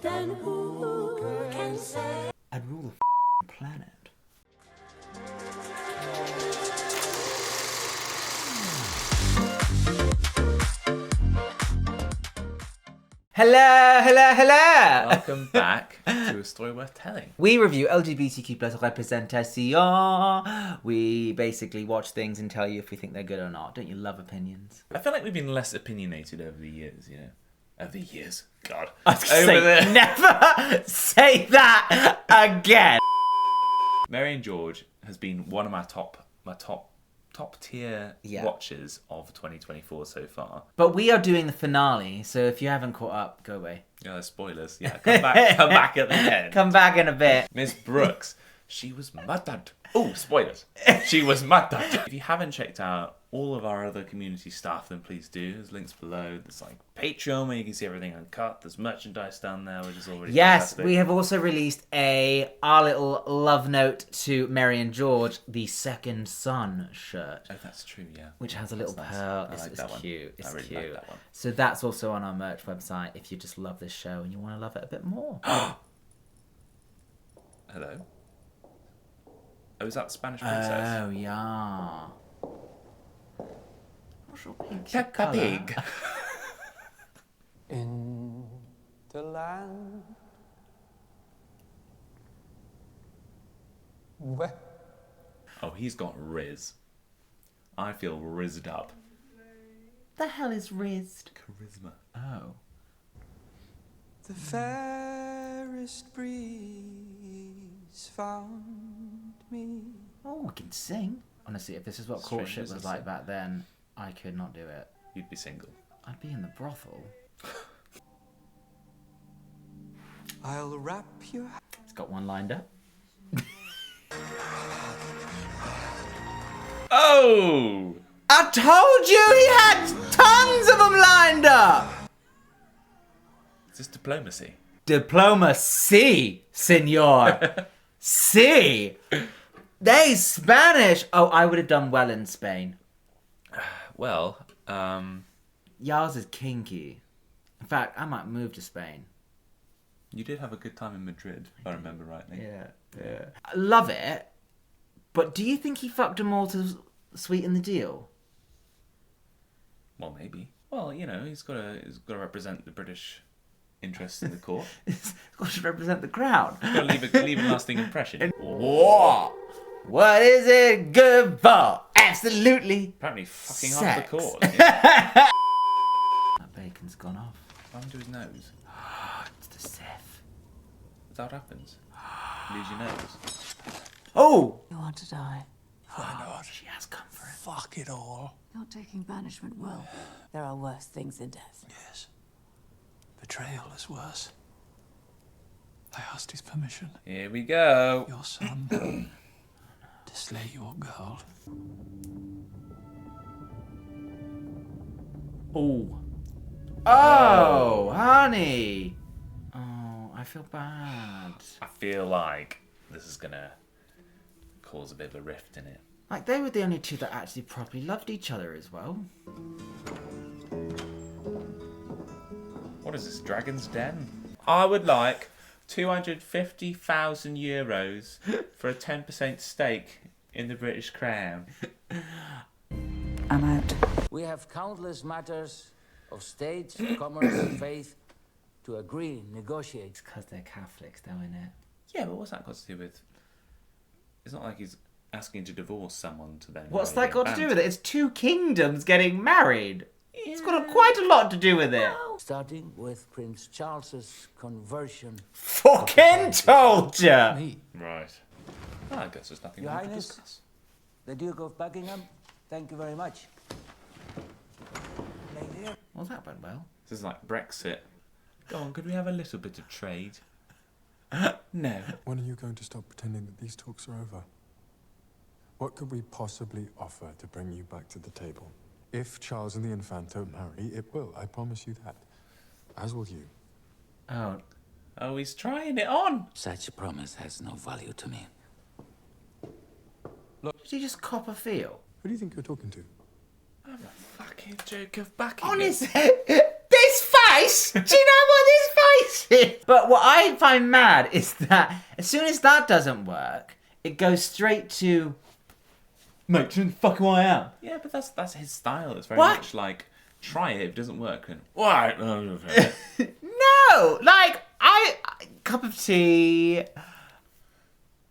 then who can say? I'd rule the planet. Hello, hello, hello! Welcome back to A Story Worth Telling. We review LGBTQ plus representation. We basically watch things and tell you if we think they're good or not. Don't you love opinions? I feel like we've been less opinionated over the years, you know? Over the years? God. I was going to say, never say that again! Mary and George has been one of my top tier watches of 2024 so far. But we are doing the finale, so if you haven't caught up, go away. Yeah, spoilers. Yeah, come back at the end. Come back in a bit. Miss Brooks, she was murdered. Oh, spoilers. She was murdered. If you haven't checked out all of our other community stuff, then please do. There's links below. There's like Patreon where you can see everything uncut. There's merchandise down there, which is already fantastic. We have also released our little love note to Mary and George, the second son shirt. Oh, that's true, yeah. Which has a little nice. pearl. I like It's that one. cute. It's I really cute. like that one. So that's also on our merch website if you just love this show and you want to love it a bit more. Hello? Oh, is that the Spanish princess? Oh, yeah. What's your pink Peppa Pig. In the land where... Oh, he's got Riz. I feel rizzed up. The hell is rizzed? Charisma. Oh. the fairest breeze found me. Oh, I can sing. Honestly, if this is what Strangers courtship was are like sing. back then, I could not do it. You'd be single. I'd be in the brothel. I'll wrap your... It's got one lined up. Oh! I told you he had tons of them lined up! Is this diplomacy? Diplomacy, senor. C. They Spanish. Oh, I would have done well in Spain. Well, Yours is kinky. In fact, I might move to Spain. you did have a good time in Madrid, if I remember rightly. Yeah. I love it. But do you think he fucked them all to sweeten the deal? Well, maybe. Well, you know, he's got to represent the British interests in the court. It's got to represent the crown. He's got to leave a lasting impression. What? What is it good for? Absolutely. Apparently fucking off Sex. the court. Yeah. That bacon's gone off. What happened to his nose? It's the Sith. Is that what happens? You lose your nose. Oh! You want to die? Why not? She has come for it. Fuck it all. Not taking banishment well. There are worse things than death. Yes. Betrayal is worse. I asked his permission. Here we go. Your son to slay your girl. Oh. Oh, honey. Oh, I feel bad. I feel like this is going to cause a bit of a rift in it. Like, they were the only two that actually properly loved each other as well. What is this, Dragon's Den? I would like 250,000 euros for a 10% stake in the British Crown. I'm out. We have countless matters of state, commerce, faith to agree, negotiate. It's because they're Catholics, though, innit? Yeah, but what's that got to do with... It's not like he's asking to divorce someone to then... What's marry that got to their do band. with it? It's two kingdoms getting married. It's got quite a lot to do with it. Starting with Prince Charles's conversion. Fucking told ya! Me? Right. Well, I guess there's nothing Your more to Highness, discuss. the Duke of Buckingham, thank you very much. Lady. Well, that went well. This is like Brexit. Go on, could we have a little bit of trade? No. When are you going to stop pretending that these talks are over? What could we possibly offer to bring you back to the table? If Charles and the Infanta marry, it will, I promise you that. As will you. Oh. Oh, he's trying it on. Such a promise has no value to me. Did he just cop a feel? Who do you think you're talking to? I'm a fucking Duke of Buckingham. Honestly, this face! Do you know what this spicy. But what I find mad is that as soon as that doesn't work, it goes straight to, mate, do you know the fuck who I am? Yeah, but that's his style. It's very What? much like, try it, if it doesn't work, and what? No, like, cup of tea,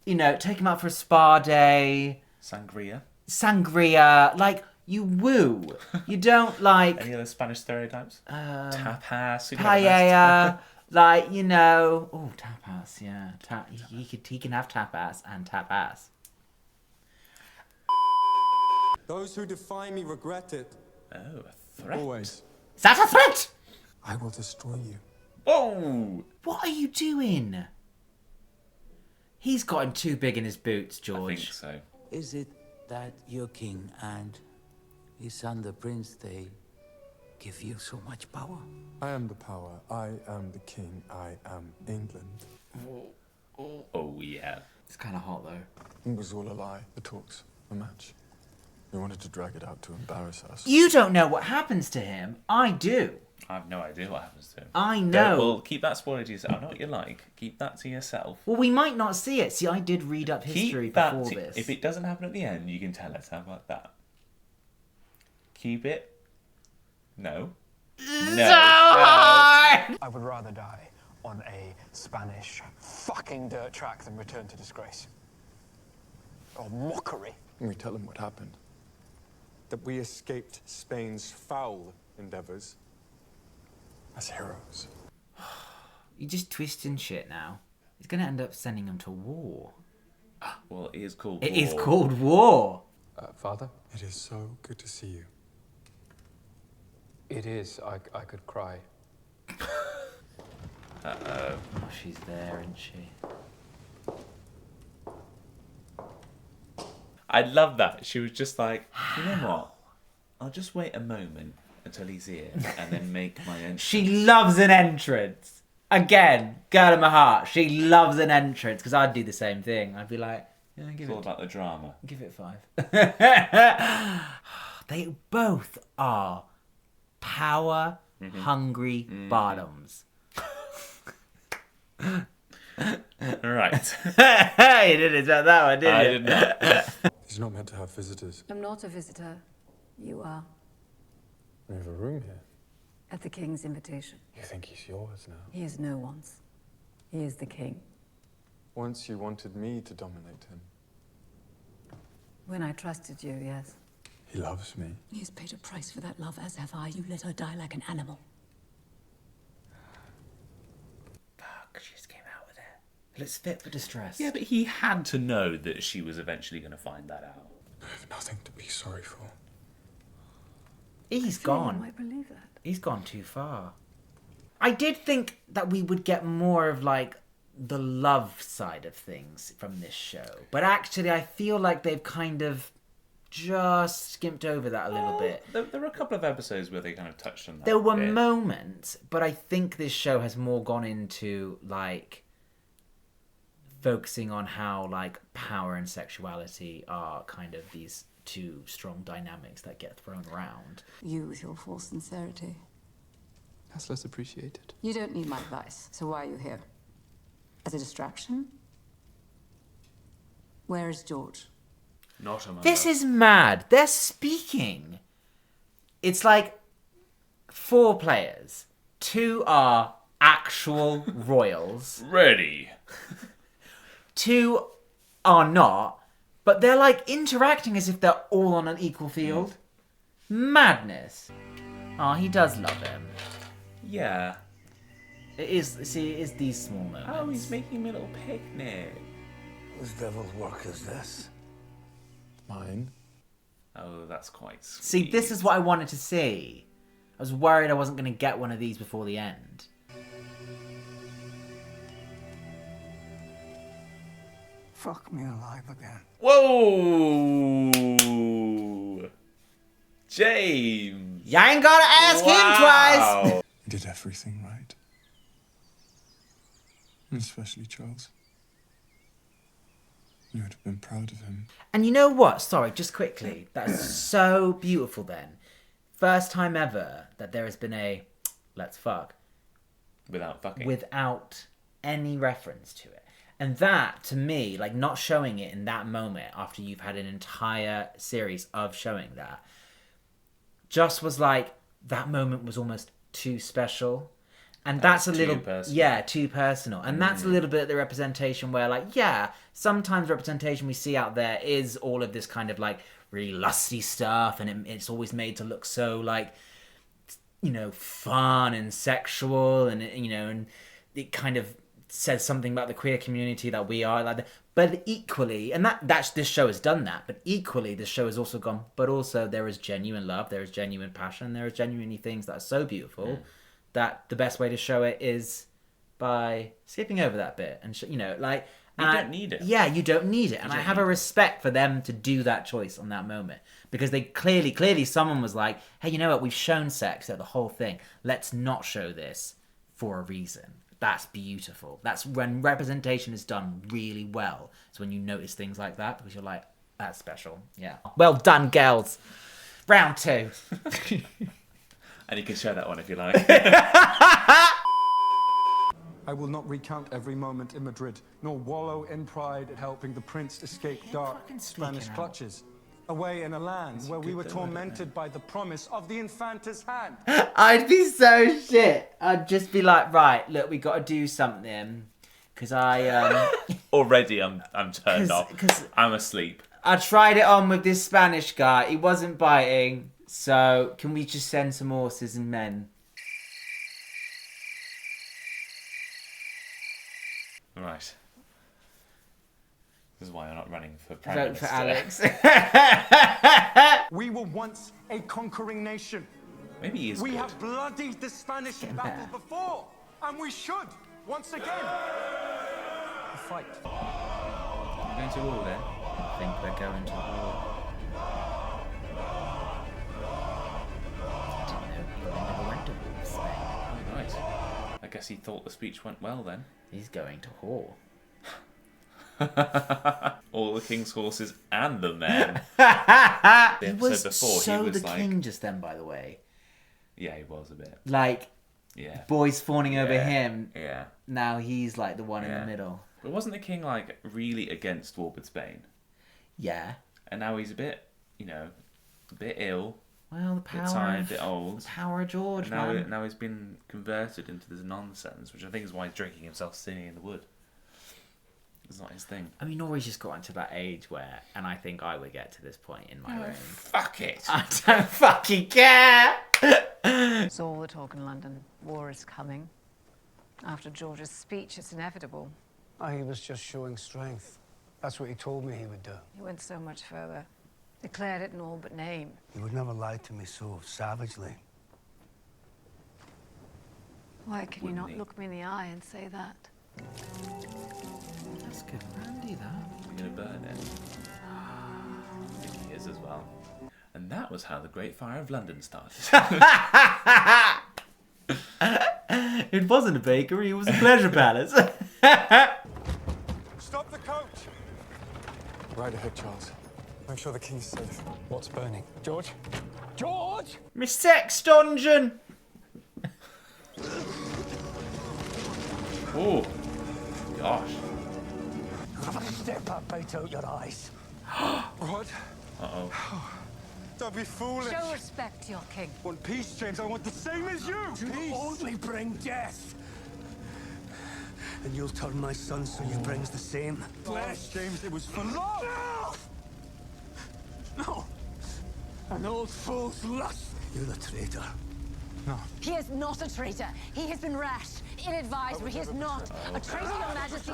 you know, take him out for a spa day, sangria, like, you woo. You don't, like, Any other Spanish stereotypes? Tapas. paella, like, you know, oh, tapas, yeah, he can have tapas and tapas. Those who defy me regret it. Oh, a threat. Always. Is that a threat? I will destroy you. Whoa! What are you doing? He's gotten too big in his boots, I George. think so. Is it that your king and his son, the prince, they give you so much power? I am the power. I am the king. I am England. Oh, yeah. It's kind of hot, though. It was all a lie. The talks, a match. You wanted to drag it out to embarrass us. You don't know what happens to him. I do. I have no idea what happens to him. I know. Well, keep that spoiler to yourself. I know what you like. Keep that to yourself. Well, we might not see it. See, I did read up history Keep that before to, this. If it doesn't happen at the end, you can tell us. How about that? Keep it. No. No. hard! I would rather die on a Spanish fucking dirt track than return to disgrace. Or mockery. And we tell them what happened. That we escaped Spain's foul endeavors as heroes. You're just twisting shit now. He's going to end up sending them to war. Well, it is called It war. is called war. Father? It is so good to see you. It is. I could cry. Oh, she's there, isn't she? I love that. She was just like, you know what? I'll just wait a moment until he's here and then make my entrance. She loves an entrance. Again, girl in my heart. She loves an entrance because I'd do the same thing. I'd be like, yeah, It's all about the drama. give it 5. They both are power-hungry bottoms. Right. You didn't expect that one, did you? I did not. He's not meant to have visitors. I'm not a visitor. You are. We have a room here. At the king's invitation. You think he's yours now? He is no one's. He is the king. Once you wanted me to dominate him. When I trusted you, yes. He loves me. He has paid a price for that love, as have I. You let her die like an animal. Fuck, she just came out with it. Let's fit for distress. Yeah, but he had to know that she was eventually going to find that out. I have nothing to be sorry for. He's You gone. might believe that. He's gone too far. I did think that we would get more of, like, the love side of things from this show. But actually, I feel like they've kind of just skimped over that a little bit. There were a couple of episodes where they kind of touched on that. There were bit. moments, but I think this show has more gone into, like, focusing on how, like, power and sexuality are kind of these two strong dynamics that get thrown around. You with your false sincerity. That's less appreciated. You don't need my advice, so why are you here? As a distraction? Where is George? Not among This us. is mad. They're speaking. It's like 4 players. 2 are actual royals. ready. 2 are not. But they're like interacting as if they're all on an equal field. Madness. Oh, he does love him. Yeah. It is these small moments. Oh, he's making me a little picnic. Whose devil's work is this? Mine? Oh, that's quite sweet. See, this is what I wanted to see. I was worried I wasn't going to get one of these before the end. Fuck me alive again. Whoa! James! You ain't gotta ask him twice! Wow. He did everything right. And especially Charles. You would have been proud of him. And you know what? Sorry, just quickly. That's so beautiful then. First time ever that there has been a let's fuck. Without fucking. without any reference to it. And that, to me, like not showing it in that moment after you've had an entire series of showing that, just was like, that moment was almost too special. And that's a little, too personal. yeah, too personal. And that's a little bit of the representation where, like, yeah, sometimes representation we see out there is all of this kind of like really lusty stuff, and it's always made to look so like, you know, fun and sexual, and you know, and it kind of says something about the queer community that we are like that. But equally, and that's this show has done that, but equally this show has also gone, but also there is genuine love, there is genuine passion, there are genuinely things that are so beautiful that the best way to show it is by skipping over that bit and you know, like, you don't need it. Yeah, you don't need it. And I have a respect for them to do that choice on that moment, because they clearly someone was like, hey, you know what, we've shown sex at the whole thing, let's not show this for a reason. That's beautiful. That's when representation is done really well. It's when you notice things like that, because you're like, that's special. Yeah. Well done, girls. Round 2. And you can show that one if you like. I will not recount every moment in Madrid, nor wallow in pride at helping the prince escape dark fucking Spanish speaking out. clutches. Away in a land where we were tormented by the promise of the Infanta's hand. I'd be so shit. I'd just be like, right, look, we got to do something, because Already I'm turned off. 'cause I'm asleep. I tried it on with this Spanish guy. He wasn't biting. So can we just send some horses and men? Right. This is why you're not running for Prime Vote Minister. for Alex. We were once a conquering nation. Maybe he is We good. have bloodied the Spanish in battle better. before, and we should, once again. A fight. We're going to war then. I think we're going to war. I didn't know he never went to war with Spain. Oh, right. I guess he thought the speech went well then. He's going to war. All the king's horses and the men. He The was episode before, so he was the like, king just then, by the way. yeah, he was a bit. Like, Yeah. boys fawning over Yeah. him. Yeah. Now he's like the one in Yeah. the middle. But wasn't the king like really against war with Spain? Yeah. And now he's a bit, you know, a bit ill, Well, the a power bit tired, a of bit old. the power of George, And now, man. now he's been converted into this nonsense, which I think is why he's drinking himself sitting in the wood. It's not his thing. I mean, Nori's just got into that age where, and I think I would get to this point in my reign. Fuck it. I don't fucking care. It's all the talk in London. War is coming. After George's speech, it's inevitable. Oh, he was just showing strength. That's what he told me he would do. He went so much further. Declared it in all but name. He would never lie to me so savagely. Why can you Wouldn't not he? look me in the eye and say that? That's good brandy, that. You're gonna burn it. I think he is as well. And that was how the Great Fire of London started. It wasn't a bakery, it was a pleasure palace. Stop the coach! Right ahead, Charles. Make sure the king's safe. What's burning? George? George! My sex dungeon! Oh, gosh. Step that bite out your eyes. What? Uh-oh. Don't be foolish. Show respect to your king. I want peace, James. I want the same as you. You only bring death. And you'll turn my son so you brings the same. Flesh, James. It was for love. No! An old fool's lust. You're the traitor. No. He is not a traitor. He has been rash, ill-advised, but he is not a traitor, Your Majesty.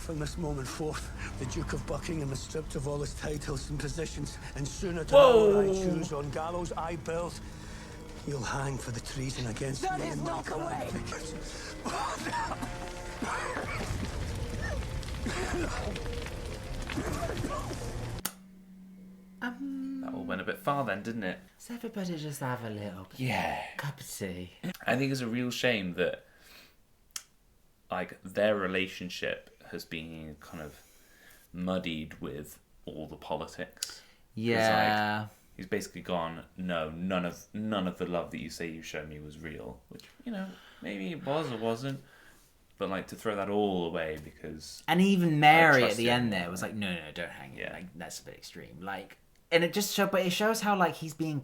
From this moment forth, the Duke of Buckingham is stripped of all his titles and positions, and sooner to Whoa. hour I choose on gallows I build. You'll hang for the treason against That me. is and my not the way. That all went a bit far then, didn't it? Does everybody just have a little Yeah. cup of tea? I think it's a real shame that, like, their relationship has been kind of muddied with all the politics. Yeah. He's basically gone, no, none of the love that you say you showed me was real. Which, you know, maybe it was or wasn't. But like to throw that all away because And even Mary trust at the you end anymore, there was like, no, don't hang him. Yeah. Like that's a bit extreme. Like, and it just but it shows how like he's being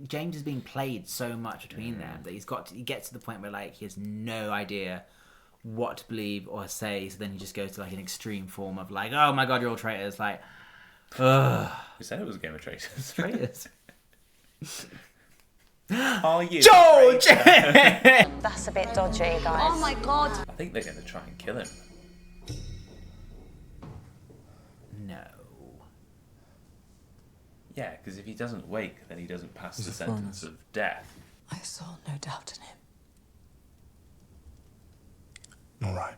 James is being played so much between them that he gets to the point where like he has no idea what to believe or say. So then he just goes to like an extreme form of like, oh my god, you're all traitors. Like, ugh, you said it was a game of traitors. traitors. Are you George? That's a bit dodgy, guys. Oh my god. I think they're going to try and kill him. No. Yeah, because if he doesn't wake, then he doesn't pass He's the a sentence furnace. of death. I saw no doubt in him. All right.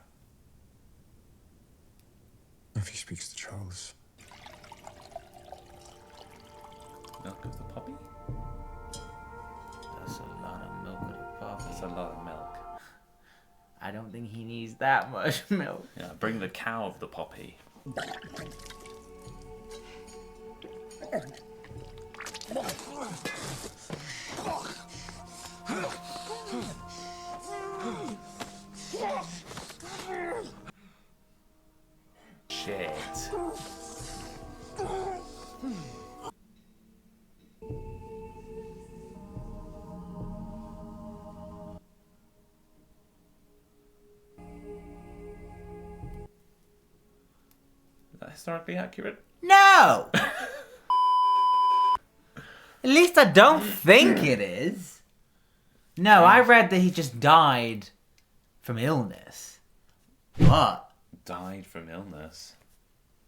If he speaks to Charles, Milk of the poppy? That's a lot of milk with a puppy. That's a lot of milk. I don't think he needs that much milk. Yeah, bring the cow of the poppy. Shit. Is that historically accurate? No! At least I don't think it is. No, I read that he just died from illness. What? Died from illness.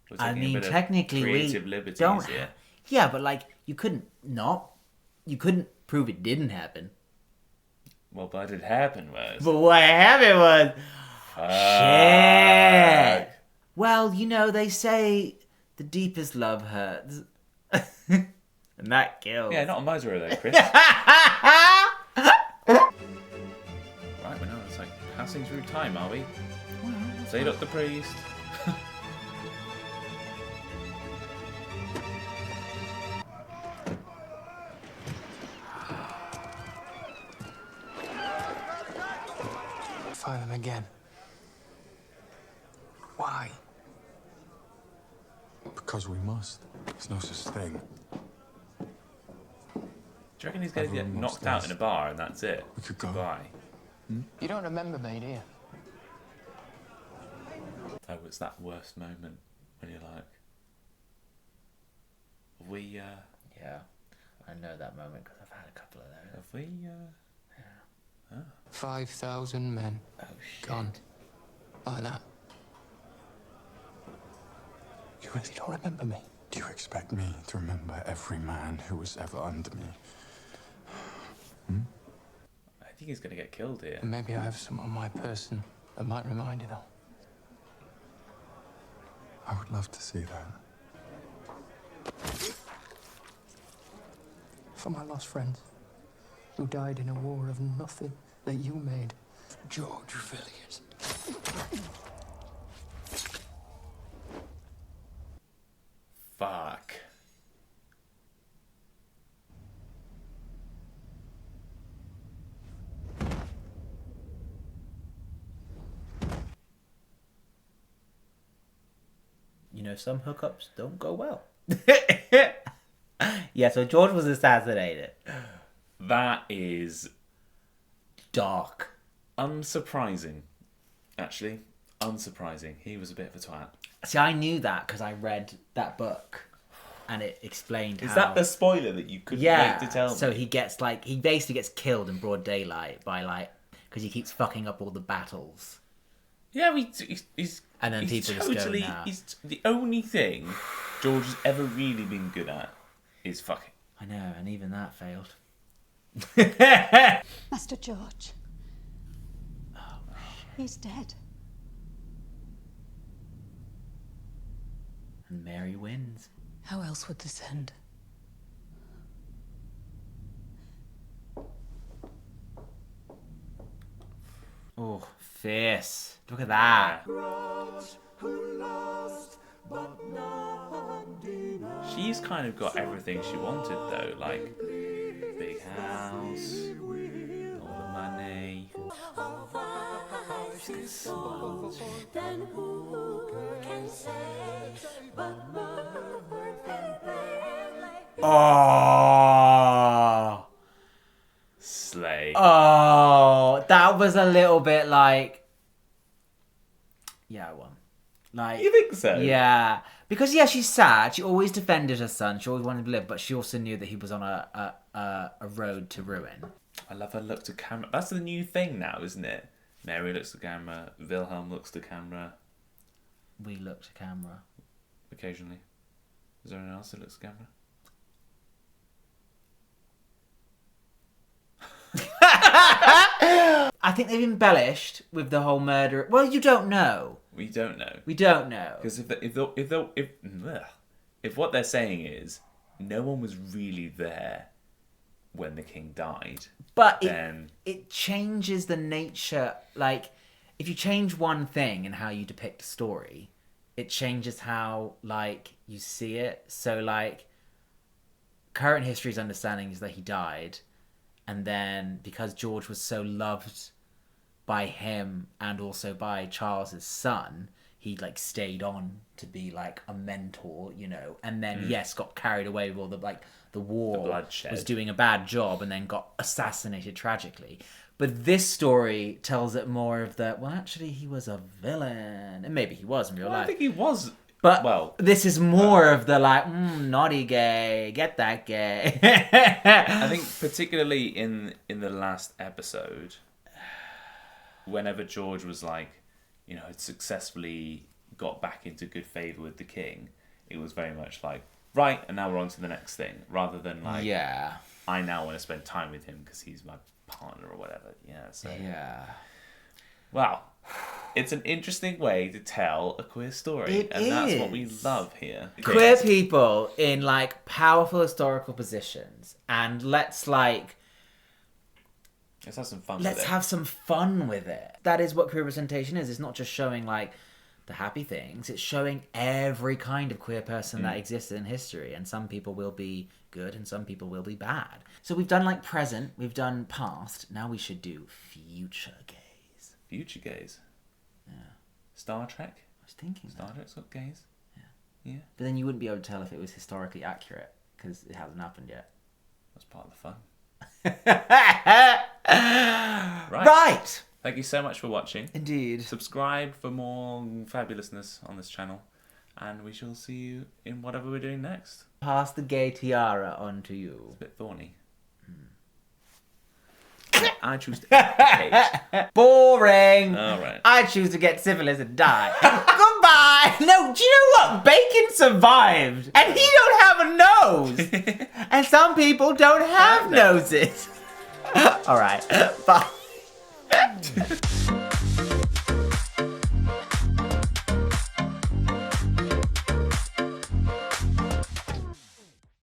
We're I taking a mean, bit of technically creative we liberties don't. here. Yeah, but like you couldn't prove it didn't happen. Well, but it happened was. But what happened was shit. Well, you know they say the deepest love hurts, and that kills. Yeah, not a miser though, Chris. Right, we're now it's like passing through time, are we? Say up the priest. Fire them again. Why? because we must. There's no such thing. Do you reckon he's going to get Everyone knocked wants out in a bar and that's it? We could go. Goodbye. You don't remember me, do you? Oh, it's that worst moment when you're like, Yeah, I know that moment because I've had a couple of those. have we, 5,000 men Oh shit. gone. Like that. You really don't remember me? Do you expect me to remember every man who was ever under me? I think he's going to get killed here. And maybe I have some on my person that might remind you, though. I would love to see that. For my lost friends who died in a war of nothing that you made. George Villiers. Fuck. You know, some hookups don't go well. Yeah, so George was assassinated. That is Dark. unsurprising. Actually, unsurprising. He was a bit of a twat. See, I knew that because I read that book, and it explained Is how. that the spoiler that you couldn't Yeah. wait to tell So me? he gets he basically gets killed in broad daylight by because he keeps fucking up all the battles. Yeah, he's And then he's people just go, totally. nah. He's the only thing George has ever really been good at is fucking. I know, and even that failed. Master George. He's dead. And Mary wins. How else would this end? Oh, fierce. Look at that. She's kind of got everything she wanted though, like big house, all the money. Slay. Oh. Slay. Oh, that was a little bit like, yeah, I won. Like, You think so? yeah, because yeah, she's sad. She always defended her son. She always wanted to live, but she also knew that he was on a road to ruin. I love her look to camera. That's the new thing now, isn't it? Mary looks to camera. Wilhelm looks to camera. We look to camera. Occasionally. Is there anyone else that looks to camera? I think they've embellished with the whole murder. Well, you don't know. We don't know. We don't know. Because if what they're saying is no one was really there when the king died, But then it changes the nature. Like, if you change one thing in how you depict a story, it changes how, like, you see it. So, like, current history's understanding is that he died, and then because George was so loved by him and also by Charles's son, he, like, stayed on to be, like, a mentor, you know, and then, yes, got carried away with all the, like, the war, The bloodshed. was doing a bad job and then got assassinated tragically. But this story tells it more of the, well, actually, he was a villain. And maybe he was in real Well, I life. think he was. But well, this is more of the, like, naughty gay, get that gay. I think particularly in the last episode, whenever George was like, you know, had successfully got back into good favour with the king, it was very much like, right, and now we're on to the next thing, rather than like, Yeah. I now want to spend time with him because he's my partner or whatever. Yeah, so Yeah. wow, it's an interesting way to tell a queer story, It and that's what we is. love here. Queer people in, like, powerful historical positions, and let's have some fun. let's with it. have some fun with it. That is what queer representation is. It's not just showing, like, the happy things. It's showing every kind of queer person that existed in history, and some people will be good and some people will be bad. So we've done, like, present, we've done past, now we should do future gays. Future gays. Yeah. Star Trek. I was thinking Star that. Trek's got gays. Yeah. But then you wouldn't be able to tell if it was historically accurate, because it hasn't happened yet. That's part of the fun. Right. Thank you so much for watching. Indeed. Subscribe for more fabulousness on this channel, and we shall see you in whatever we're doing next. Pass the gay tiara on to you. It's a bit thorny. I choose to educate. Boring. All right. I choose to get syphilis and die. Goodbye. No, do you know what? Bacon survived, and he don't have a nose. And some people don't have noses. All right. Bye.